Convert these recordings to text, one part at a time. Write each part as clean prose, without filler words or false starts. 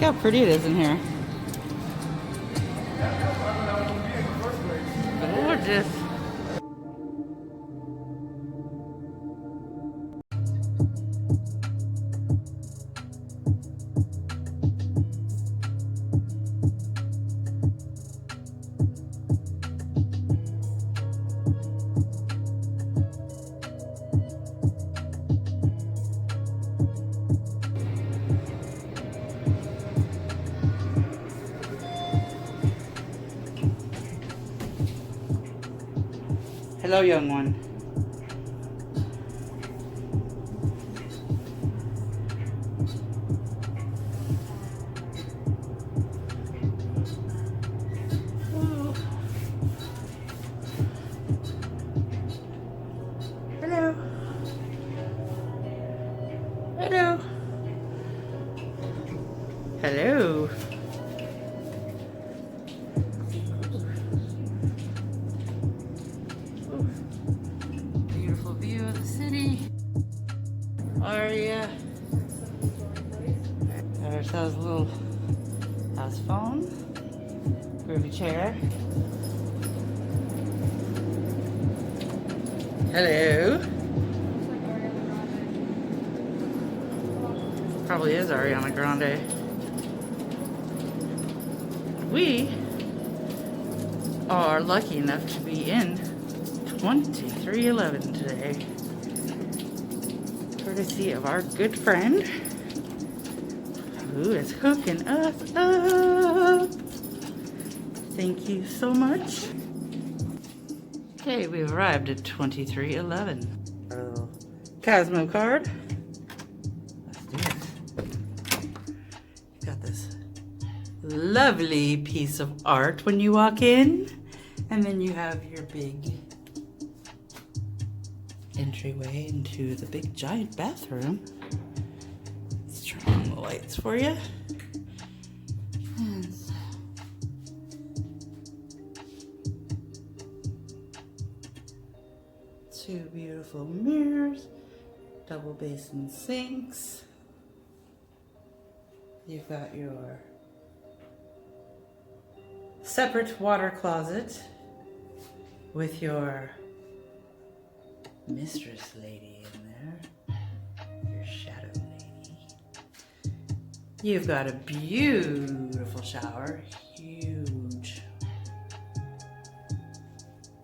how pretty it is in here. Gorgeous. Hello, young one. Ooh. Hello. Hello. Hello. Beautiful view of the city. Aria. Got ourselves a little house phone. Groovy chair. Hello. Probably is Ariana Grande. We are lucky enough to be in 2311 today, courtesy of our good friend who is hooking us up. Thank you so much. Okay, we've arrived at 2311. Our little Cosmo card. Let's do it. Got this lovely piece of art when you walk in, and then you have your big entryway into the big giant bathroom. Let's turn on the lights for you. And two beautiful mirrors, double basin sinks. You've got your separate water closet with your mistress lady in there, your shadow lady. You've got a beautiful shower, huge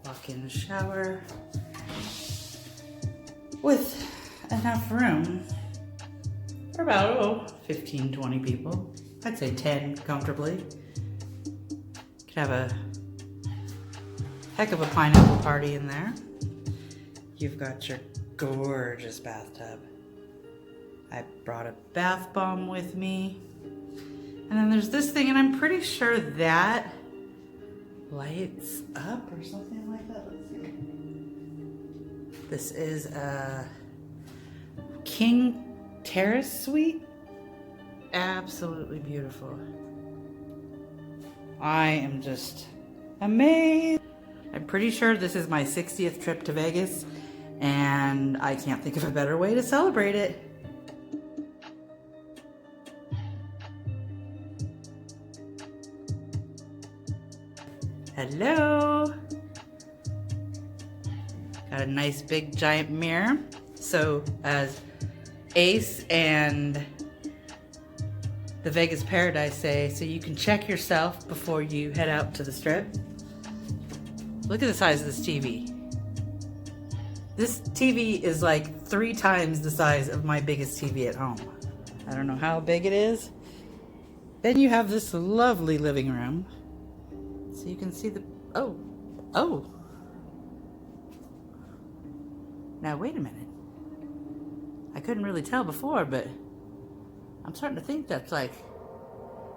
walk-in shower with enough room for about 15, 20 people. I'd say 10 comfortably. Could have a heck of a pineapple party in there. You've got your gorgeous bathtub. I brought a bath bomb with me. And then there's this thing, and I'm pretty sure that lights up or something like that. Let's see. This is a Terrace Suite. Absolutely beautiful. I am just amazed. I'm pretty sure this is my 60th trip to Vegas, and I can't think of a better way to celebrate it. Hello. Got a nice big giant mirror. So as Ace and the Vegas Paradise say, so you can check yourself before you head out to the strip. Look at the size of this TV. This TV is like 3 times the size of my biggest TV at home. I don't know how big it is. Then you have this lovely living room. So you can see the, oh. Now wait a minute. I couldn't really tell before, but I'm starting to think that's like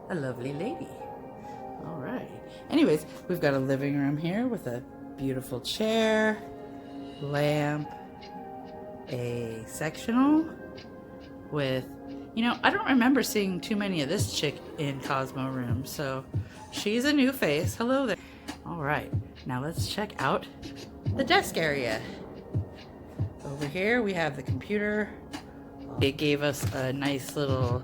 a lovely lady. All right. Anyways, we've got a living room here with a beautiful chair, lamp, a sectional with, you know, I don't remember seeing too many of this chick in Cosmo room, so she's a new face. Hello there. All right, now let's check out the desk area. Over here we have the computer. It gave us a nice little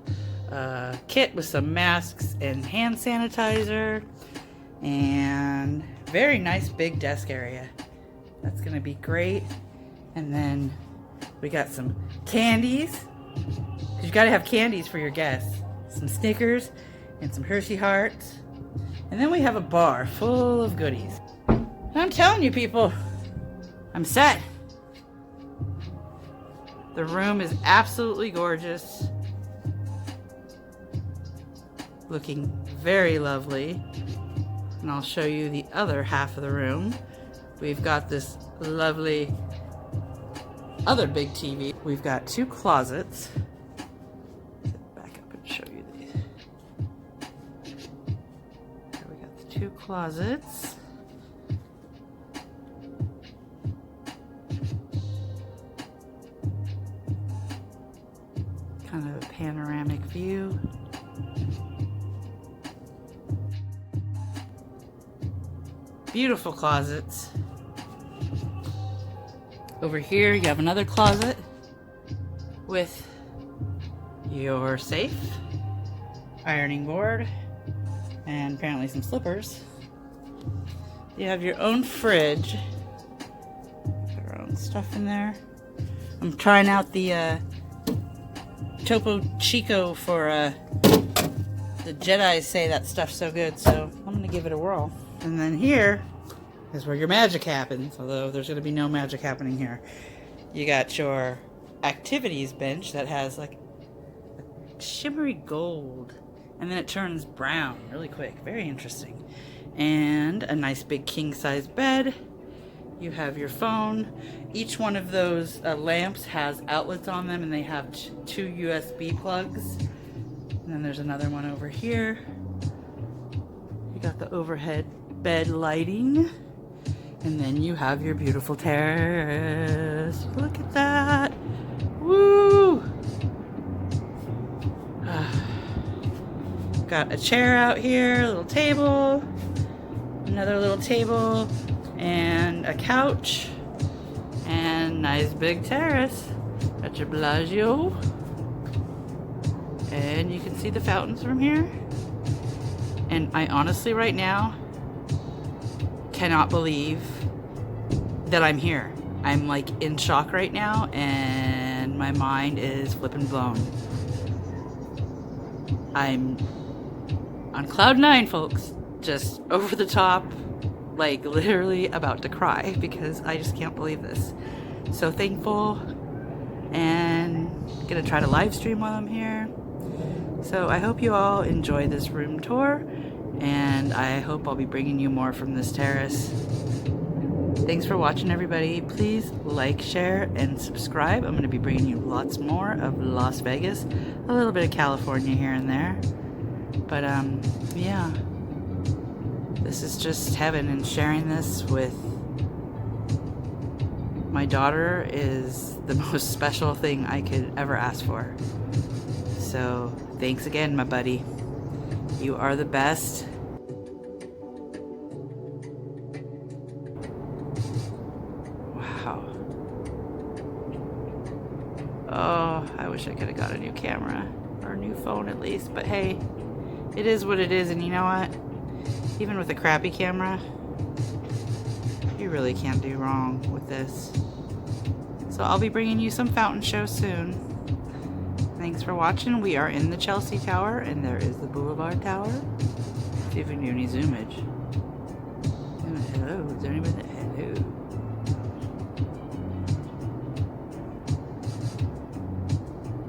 kit with some masks and hand sanitizer, and very nice big desk area. That's gonna be great. And then we got some candies, because you gotta have candies for your guests. Some Snickers and some Hershey Hearts. And then we have a bar full of goodies. And I'm telling you people, I'm set. The room is absolutely gorgeous. Looking very lovely. And I'll show you the other half of the room. We've got this lovely other big TV. We've got 2 closets. Back up and show you these. There we got the 2 closets. Kind of a panoramic view. Beautiful closets. Over here you have another closet with your safe, ironing board, and apparently some slippers. You have your own fridge. Put our own stuff in there. I'm trying out the Topo Chico for the Jedis say that stuff's so good, so I'm gonna give it a whirl. And then here is where your magic happens, although there's going to be no magic happening here. You got your activities bench that has like a shimmery gold, and then it turns brown really quick. Very interesting. And a nice big king-size bed. You have your phone. Each one of those lamps has outlets on them, and they have 2 USB plugs. And then there's another one over here. You got the overhead bed lighting, and then you have your beautiful terrace. Look at that. Woo! Got a chair out here, a little table, another little table, and a couch, and nice big terrace. Got your Bellagio, and you can see the fountains from here. And I honestly right now cannot believe that I'm here. I'm like in shock right now, and my mind is flipping blown. I'm on cloud 9, folks. Just over the top, like literally about to cry because I just can't believe this. So thankful, and gonna try to live stream while I'm here. So I hope you all enjoy this room tour, and I hope I'll be bringing you more from this terrace. Thanks for watching, everybody. Please like, share, and subscribe. I'm going to be bringing you lots more of Las Vegas, a little bit of California here and there. But yeah, this is just heaven, and sharing this with my daughter is the most special thing I could ever ask for. So thanks again, my buddy. You are the best. Wow. Oh, I wish I could have got a new camera, or a new phone at least, but hey, it is what it is, and you know what? Even with a crappy camera, you really can't do wrong with this. So I'll be bringing you some fountain shows soon. Thanks for watching. We are in the Chelsea Tower, and there is the Boulevard Tower. See if we can do any zoomage. Hello, is there anybody that? Hello.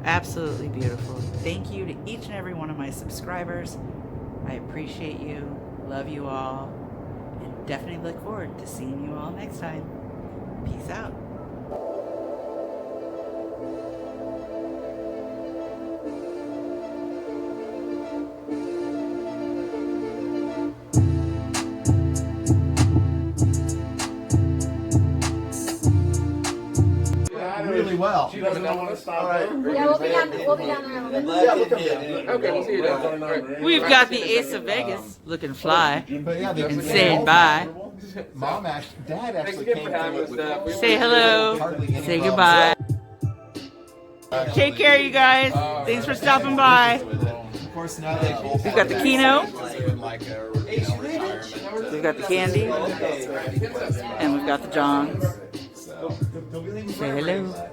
Absolutely beautiful. Thank you to each and every one of my subscribers. I appreciate you, love you all, and definitely look forward to seeing you all next time. Peace out. Really well. She doesn't want to stop. All right. Yeah, we'll be down there in a little bit. Yeah, we'll come down. Okay, we'll see you down there. We've got the Ace of Vegas looking fly But yeah, and saying bye. Dad Thanks actually again came for having us. through with Say hello. hardly any Say problems. goodbye. Take care, you guys. Thanks for stopping by. Of course, now they both We've got the Keno. like a retirement. We've got the candy. And we've got the Johns. Say hello.